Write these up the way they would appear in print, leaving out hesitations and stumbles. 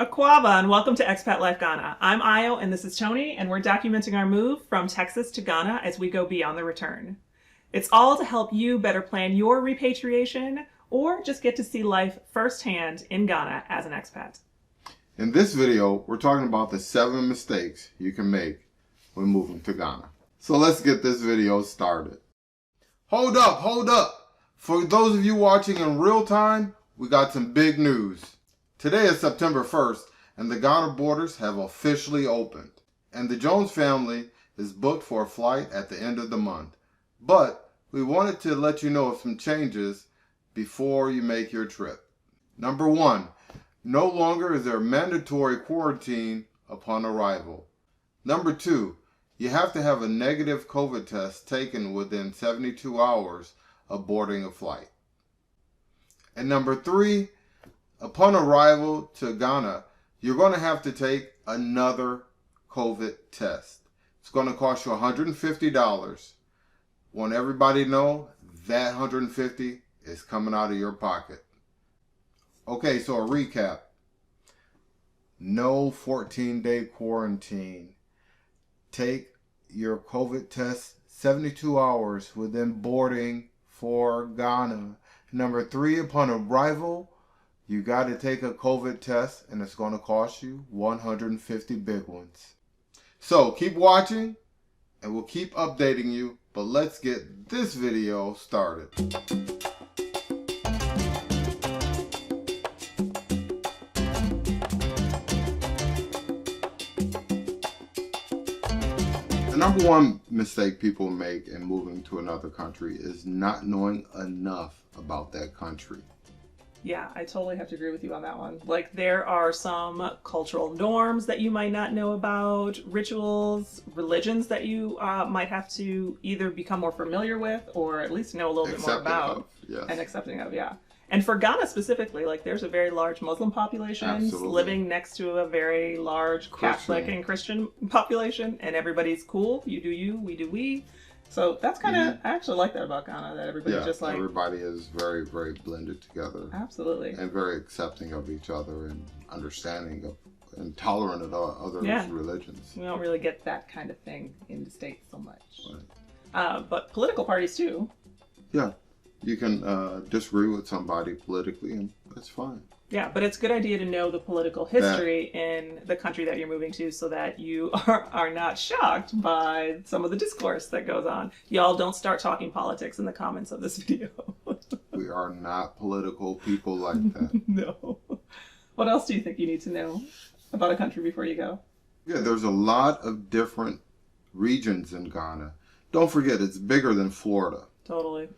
Aquaba, and welcome to Expat Life Ghana. I'm Ayo, and this is Tony, and we're documenting our move from Texas to Ghana as we go beyond the return. It's all to help you better plan your repatriation or just get to see life firsthand in Ghana as an expat. In this video, we're talking about the 7 mistakes you can make when moving to Ghana. So let's get this video started. Hold up! For those of you watching in real time, we got some big news. Today is September 1st, and the Ghana borders have officially opened. And the Jones family is booked for a flight at the end of the month. But we wanted to let you know of some changes before you make your trip. Number 1, no longer is there mandatory quarantine upon arrival. Number 2, you have to have a negative COVID test taken within 72 hours of boarding a flight. And number 3, upon arrival to Ghana, you're going to have to take another COVID test. It's going to cost you $150. Want everybody to know that $150 is coming out of your pocket. Okay, so a recap. No 14-day quarantine. Take your COVID test 72 hours within boarding for Ghana. Number 3, upon arrival, you got to take a COVID test, and it's going to cost you 150 big ones. So keep watching, and we'll keep updating you, but let's get this video started. The number 1 mistake people make in moving to another country is not knowing enough about that country. Yeah, I totally have to agree with you on that one. Like, there are some cultural norms that you might not know about, rituals, religions that you might have to either become more familiar with or at least know a little bit more about. Yes. And accepting of, yeah. And for Ghana specifically, like, there's a very large Muslim population living next to a very large Catholic and Christian population, and everybody's cool. You do you, we do we. So that's kind of, I actually like that about Ghana, that everybody's just like... everybody is very, very blended together. Absolutely. And very accepting of each other and understanding of and tolerant of other religions. We don't really get that kind of thing in the States so much. Right. But political parties too. Yeah. You can disagree with somebody politically, and that's fine. Yeah, but it's a good idea to know the political history in the country that you're moving to so that you are not shocked by some of the discourse that goes on. Y'all don't start talking politics in the comments of this video. We are not political people like that. No. What else do you think you need to know about a country before you go? Yeah, there's a lot of different regions in Ghana. Don't forget, it's bigger than Florida. Totally.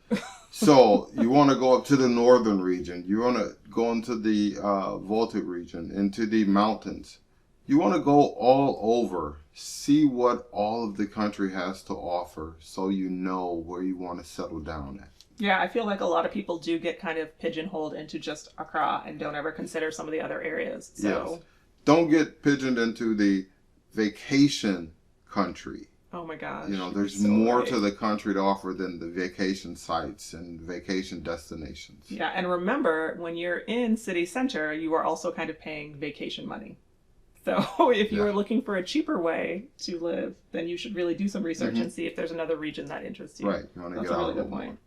So you want to go up to the northern region. You want to go into the Baltic region, into the mountains. You want to go all over, see what all of the country has to offer so you know where you want to settle down at. Yeah, I feel like a lot of people do get kind of pigeonholed into just Accra and don't ever consider some of the other areas. So yes. Don't get pigeoned into the vacation country. Oh my gosh. You know, there's more to the country to offer than the vacation sites and vacation destinations. Yeah, and remember, when you're in city center, you are also kind of paying vacation money. So if you are looking for a cheaper way to live, then you should really do some research and see if there's another region that interests you. Right. You want to That's get a really good point.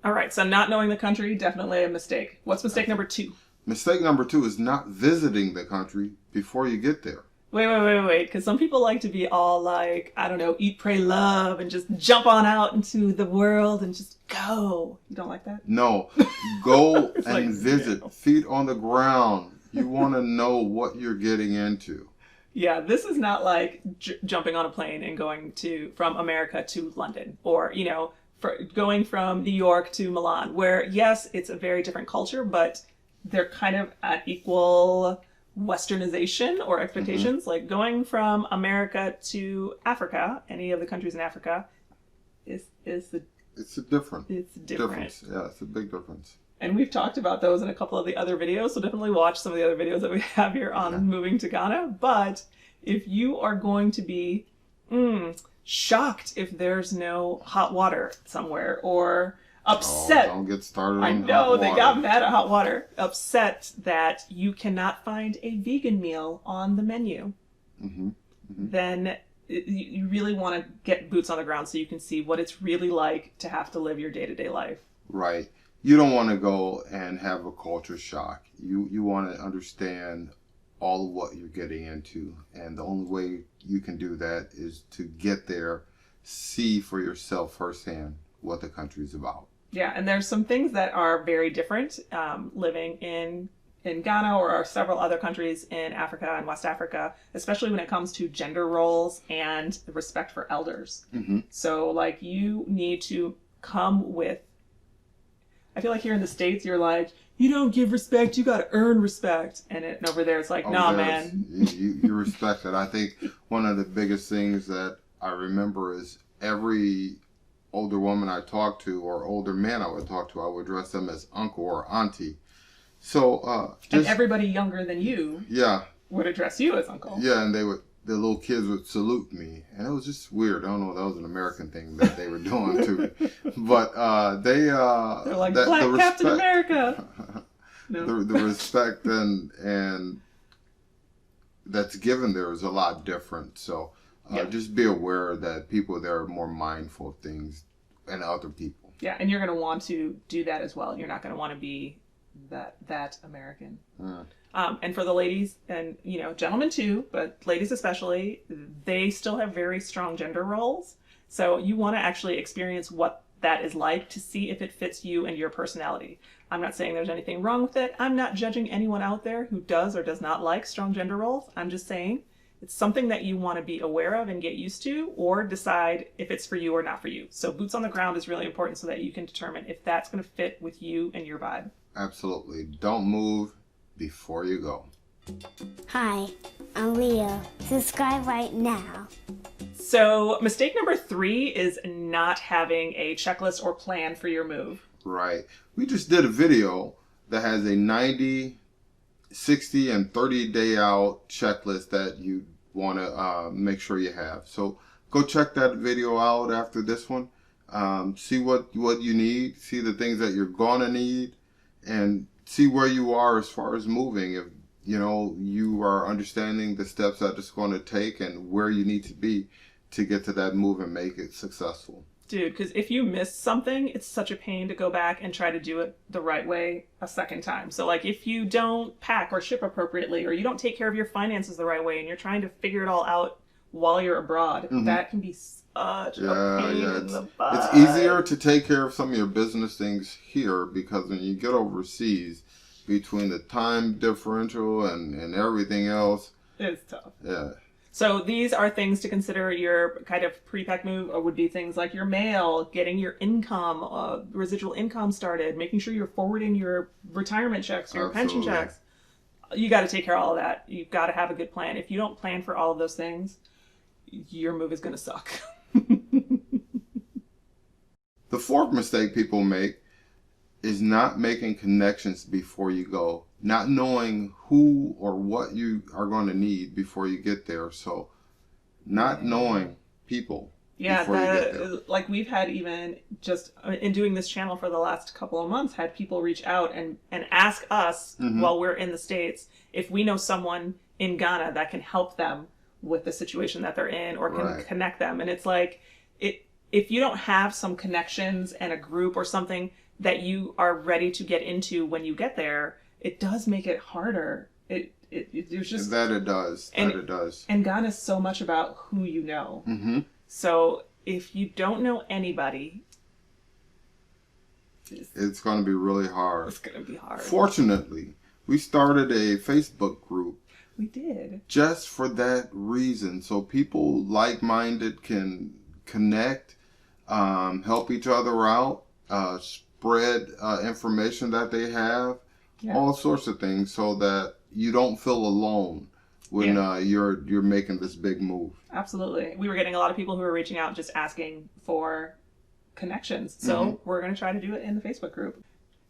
All right, so not knowing the country, definitely a mistake. What's mistake number 2? Mistake number 2 is not visiting the country before you get there. Wait, because some people like to be all like, I don't know, eat, pray, love, and just jump on out into the world and just go. You don't like that? No. Go and visit. Feet on the ground. You want to know what you're getting into. Yeah, this is not like jumping on a plane and going from America to London, or, you know, going from New York to Milan, where, yes, it's a very different culture, but they're kind of at equal westernization or expectations. Like going from America to Africa, any of the countries in Africa, it's a difference. Yeah, it's a big difference. And we've talked about those in a couple of the other videos, so definitely watch some of the other videos that we have here on moving to Ghana. But if you are going to be shocked if there's no hot water somewhere, or upset. Oh, don't get started on I know, hot they water. got mad at hot water. Upset that you cannot find a vegan meal on the menu. Mm-hmm. Mm-hmm. Then you really want to get boots on the ground so you can see what it's really like to have to live your day-to-day life. Right. You don't want to go and have a culture shock. You want to understand all of what you're getting into. And the only way you can do that is to get there, see for yourself firsthand what the country is about. Yeah, and there's some things that are very different living in Ghana or several other countries in Africa and West Africa, especially when it comes to gender roles and respect for elders. Mm-hmm. So, like, you need to come with, I feel like here in the States, you're like, you don't give respect, you gotta earn respect. And over there, it's like, nah, man. You respect it. I think one of the biggest things that I remember is every older woman I talked to or older man I would talk to, I would address them as uncle or auntie. So, and everybody younger than you would address you as uncle. Yeah, and the little kids would salute me. And it was just weird. I don't know if that was an American thing that they were doing too. But they're like, Black Captain America. No. The respect and that's given there is a lot different. So just be aware that people there are more mindful of things and other people. Yeah, and you're going to want to do that as well. You're not going to want to be that American. And for the ladies and, gentlemen too, but ladies especially, they still have very strong gender roles. So you want to actually experience what that is like to see if it fits you and your personality. I'm not saying there's anything wrong with it. I'm not judging anyone out there who does or does not like strong gender roles. I'm just saying it's something that you want to be aware of and get used to, or decide if it's for you or not for you. So boots on the ground is really important so that you can determine if that's going to fit with you and your vibe. Absolutely. Don't move before you go. Hi, I'm Leo. Subscribe right now. So mistake number 3 is not having a checklist or plan for your move. Right. We just did a video that has a 90, 60, and 30 day out checklist that you want to make sure you have. So go check that video out after this one. See what you need. See the things that you're going to need. And see where you are as far as moving. If you are understanding the steps that it's going to take and where you need to be to get to that move and make it successful. Dude, because if you miss something, it's such a pain to go back and try to do it the right way a second time. So like if you don't pack or ship appropriately, or you don't take care of your finances the right way and you're trying to figure it all out while you're abroad, that can be such a pain in the butt. It's easier to take care of some of your business things here, because when you get overseas, between the time differential and everything else, it's tough. Yeah. So these are things to consider. Your kind of pre-pack move would be things like your mail, getting your income, residual income started, making sure you're forwarding your retirement checks, your pension checks. You got to take care of all of that. You've got to have a good plan. If you don't plan for all of those things, your move is going to suck. The fourth mistake people make is not making connections before you go, not knowing who or what you are going to need before you get there. So not knowing people before you get there. Like we've had, even just in doing this channel for the last couple of months, had people reach out and ask us while we're in the States if we know someone in Ghana that can help them with the situation that they're in, or can connect them. And it's like, if you don't have some connections and a group or something that you are ready to get into when you get there, it does make it harder. There's just it does. And Ghana is so much about who you know. So if you don't know anybody, it's going to be really hard. It's going to be hard. Fortunately, we started a Facebook group. We did. Just for that reason, so people like-minded can connect, help each other out, spread information that they have, all sorts of things, so that you don't feel alone when you're making this big move. Absolutely. We were getting a lot of people who were reaching out just asking for connections. So we're going to try to do it in the Facebook group.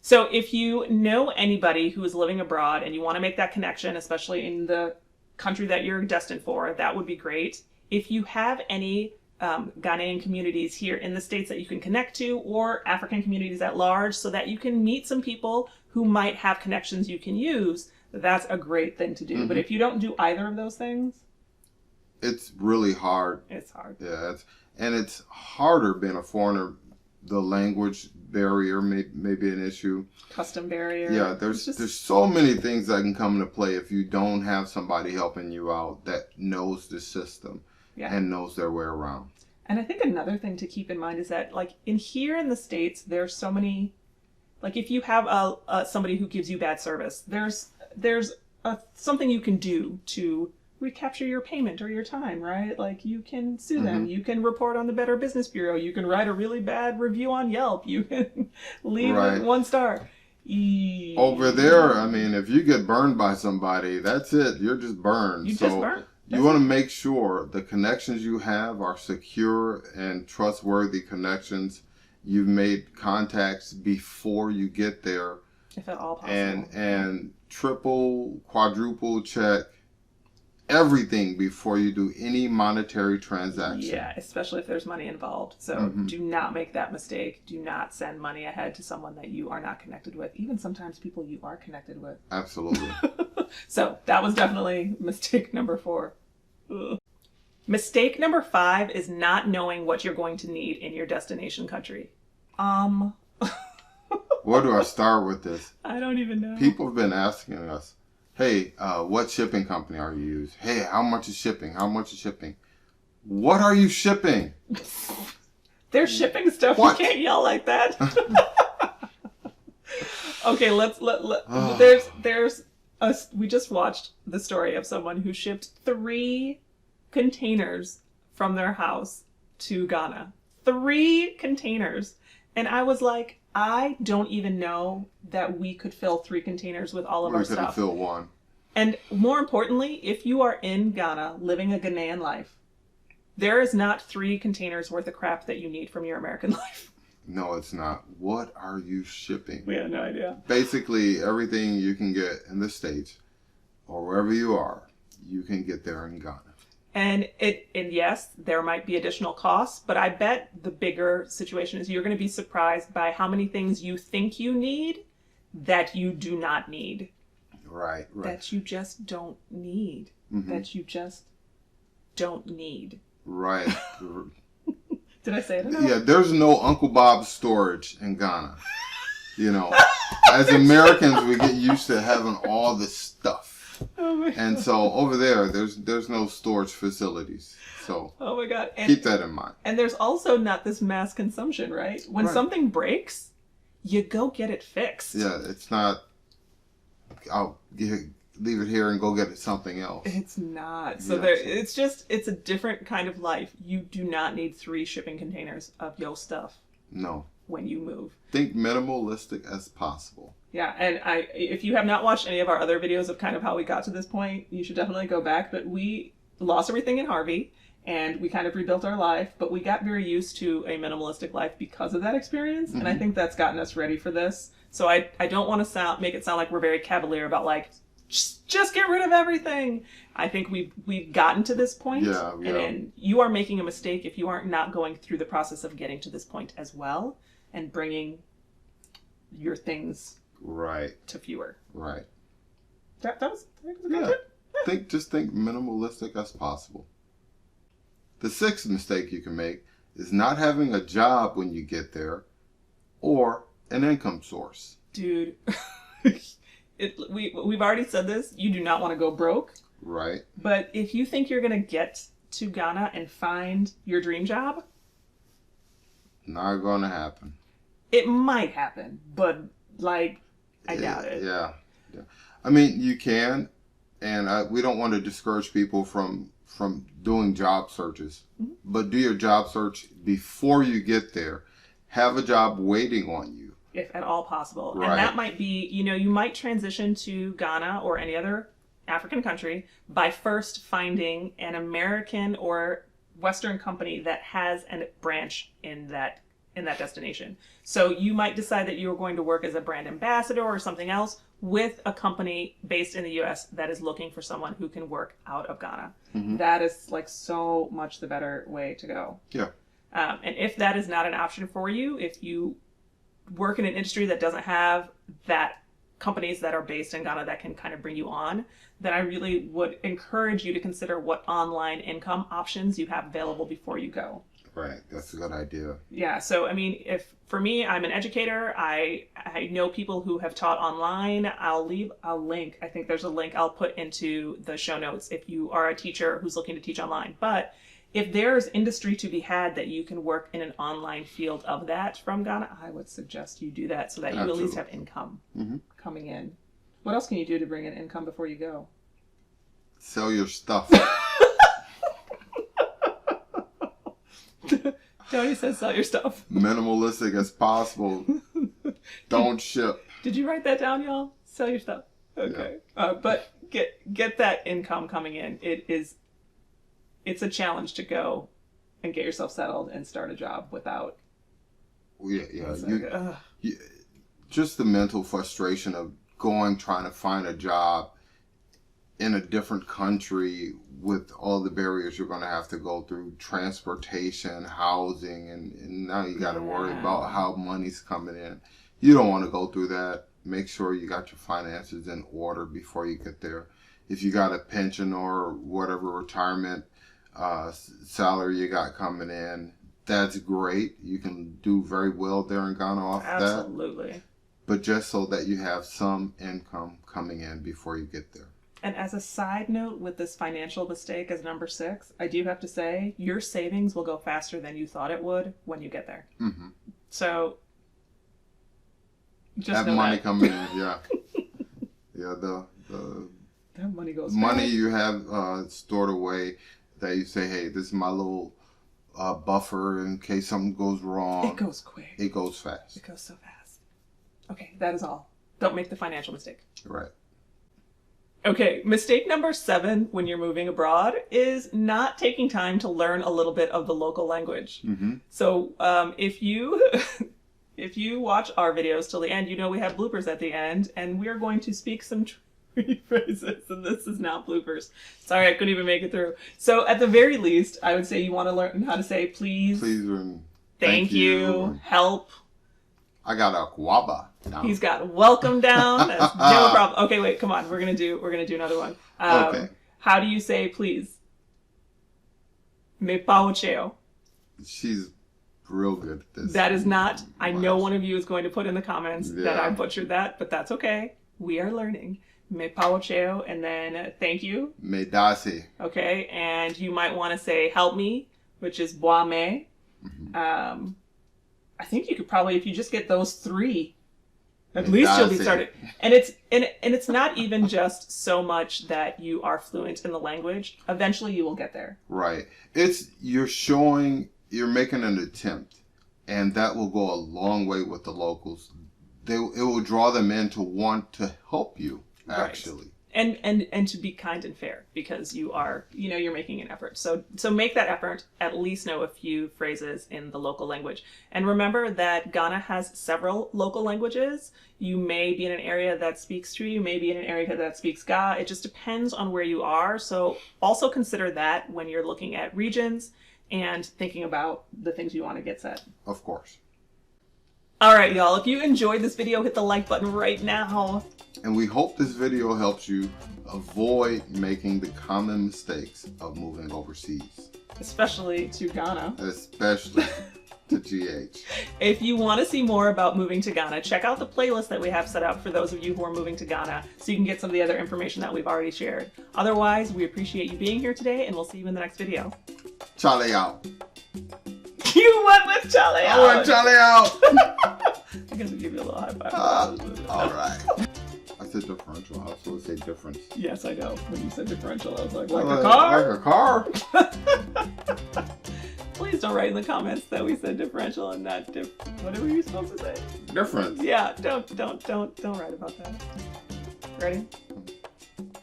So if you know anybody who is living abroad and you want to make that connection, especially in the country that you're destined for, that would be great. If you have any Ghanaian communities here in the States that you can connect to, or African communities at large, so that you can meet some people who might have connections you can use. That's a great thing to do. But if you don't do either of those things, it's really hard. It's hard. Yeah, it's harder being a foreigner. The language barrier may be an issue. Custom barrier. Yeah, there's so many things that can come into play if you don't have somebody helping you out that knows the system and knows their way around. And I think another thing to keep in mind is that, like, here in the States, there's so many, like, if you have somebody who gives you bad service, there's something you can do to recapture your payment or your time, right? Like, you can sue them, you can report on the Better Business Bureau, you can write a really bad review on Yelp, you can leave it 1 star. Over there, I mean, if you get burned by somebody, that's it. You're just burned. You want to make sure the connections you have are secure and trustworthy connections. You've made contacts before you get there. If at all possible. And triple, quadruple check everything before you do any monetary transaction. Yeah, especially if there's money involved. So do not make that mistake. Do not send money ahead to someone that you are not connected with. Even sometimes people you are connected with. Absolutely. So that was definitely mistake number 4. Ugh. Mistake number 5 is not knowing what you're going to need in your destination country. Where do I start with this? I don't even know. People have been asking us, hey, what shipping company are you using? Hey, how much is shipping? How much is shipping? What are you shipping? They're shipping stuff. What? You can't yell like that. Okay, we just watched the story of someone who shipped 3 containers from their house to Ghana. 3 containers. And I was like, I don't even know that we could fill 3 containers with all of our stuff. We could fill 1. And more importantly, if you are in Ghana living a Ghanaian life, there is not 3 containers worth of crap that you need from your American life. No, it's not. What are you shipping? We had no idea. Basically, everything you can get in the States or wherever you are, you can get there in Ghana. And yes, there might be additional costs, but I bet the bigger situation is you're going to be surprised by how many things you think you need that you do not need. Right. That you just don't need. That you just don't need. Right. Did I say it enough? Yeah, there's no Uncle Bob's storage in Ghana. You know, as Americans, we get used to having all this stuff. Oh my God. And so over there's no storage facilities. So oh my God. Keep that in mind. And there's also not this mass consumption, right? When something breaks, you go get it fixed. Yeah, it's not, I'll leave it here and go get something else. It's not. So it's a different kind of life. You do not need 3 shipping containers of your stuff. No. When you move. Think minimalistic as possible. Yeah, and if you have not watched any of our other videos of kind of how we got to this point, you should definitely go back. But we lost everything in Harvey, and we kind of rebuilt our life, but we got very used to a minimalistic life because of that experience, and I think that's gotten us ready for this. So I don't want to make it sound like we're very cavalier about, like, just get rid of everything. I think we've gotten to this point, and you are making a mistake if you are not going through the process of getting to this point as well and bringing your things to fewer. Right. That was a good tip. Just think minimalistic as possible. The 6th mistake you can make is not having a job when you get there or an income source. Dude, we've already said this. You do not want to go broke. Right. But if you think you're going to get to Ghana and find your dream job, not going to happen. It might happen, but I doubt it. Yeah. I mean, you can, and we don't want to discourage people from doing job searches, but do your job search before you get there. Have a job waiting on you. If at all possible. Right. And that might be, you might transition to Ghana or any other African country by first finding an American or Western company that has a branch in that in that destination. So you might decide that you're going to work as a brand ambassador or something else with a company based in the US that is looking for someone who can work out of Ghana. That is like so much the better way to go. Yeah. And if that is not an option for you, if you work in an industry that doesn't have that companies that are based in Ghana that can kind of bring you on, then I really would encourage you to consider what online income options you have available before you go. Right. That's a good idea. Yeah. So, I mean, if for me, I'm an educator. I know people who have taught online. I'll leave a link. I think there's a link I'll put into the show notes if you are a teacher who's looking to teach online. But if there's industry to be had that you can work in an online field of that from Ghana, I would suggest you do that so that you at least have income coming in. What else can you do to bring in income before you go? Sell your stuff. Tony says sell your stuff. Minimalistic as possible. Don't ship. Did you write that down, y'all? Sell your stuff. Okay. Yeah. But get that income coming in. It's a challenge to go and get yourself settled and start a job without. Yeah. Just the mental frustration of trying to find a job in a different country with all the barriers you're going to have to go through, transportation, housing, and now you got to worry about how money's coming in. You don't want to go through that. Make sure you got your finances in order before you get there. If you got a pension or whatever retirement salary you got coming in, that's great. You can do very well there in Ghana off that. Absolutely. But just so that you have some income coming in before you get there. And as a side note with this financial mistake as number 6, I do have to say your savings will go faster than you thought it would when you get there. So just have know money that. coming in, yeah. Yeah, that money goes money fast. you have stored away that you say, hey, this is my little buffer in case something goes wrong. It goes quick. It goes fast. It goes so fast. Okay, that is all. Don't make the financial mistake. Right. Okay, mistake number 7 when you're moving abroad is not taking time to learn a little bit of the local language. So if you watch our videos till the end, you know we have bloopers at the end, and we're going to speak some tree phrases, and this is not bloopers. Sorry, I couldn't even make it through. So at the very least, I would say you want to learn how to say please, thank you, help. I got a guava down. He's got welcome down. That's no problem. Okay, wait, come on. We're gonna do another one. Okay. How do you say please? Me paocheo. She's real good at this. That is not. I know one of you is going to put in the comments that I butchered that, but that's okay. We are learning. Me paocheo, and then thank you. Me dase. Okay, and you might want to say help me, which is boa me. I think you could probably, if you just get those 3, at least you'll be started. And it's not even just so much that you are fluent in the language. Eventually you will get there. Right. You're making an attempt, and that will go a long way with the locals. It will draw them in to want to help you, actually. Right. And to be kind and fair, because you're making an effort. So make that effort, at least know a few phrases in the local language. And remember that Ghana has several local languages. You may be in an area that speaks Tree, you may be in an area that speaks Ga. It just depends on where you are. So also consider that when you're looking at regions and thinking about the things you want to get set. Of course. All right, y'all, if you enjoyed this video, hit the like button right now. And we hope this video helps you avoid making the common mistakes of moving overseas. Especially to Ghana. Especially to GH. If you want to see more about moving to Ghana, check out the playlist that we have set up for those of you who are moving to Ghana so you can get some of the other information that we've already shared. Otherwise, we appreciate you being here today, and we'll see you in the next video. Charlie out. You went with Charlie out. I went Charlie out. I'm going to give you a little high five. All right. I said differential. I was supposed to say difference. Yes, I know. When you said differential, I was like a car? Like a car? Please don't write in the comments that we said differential and not what were you supposed to say? Difference. Yeah, don't write about that. Ready?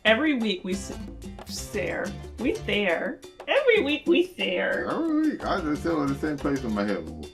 Every week we stare. We stare. Every week we stare. Every week. I just sit in the same place in my head.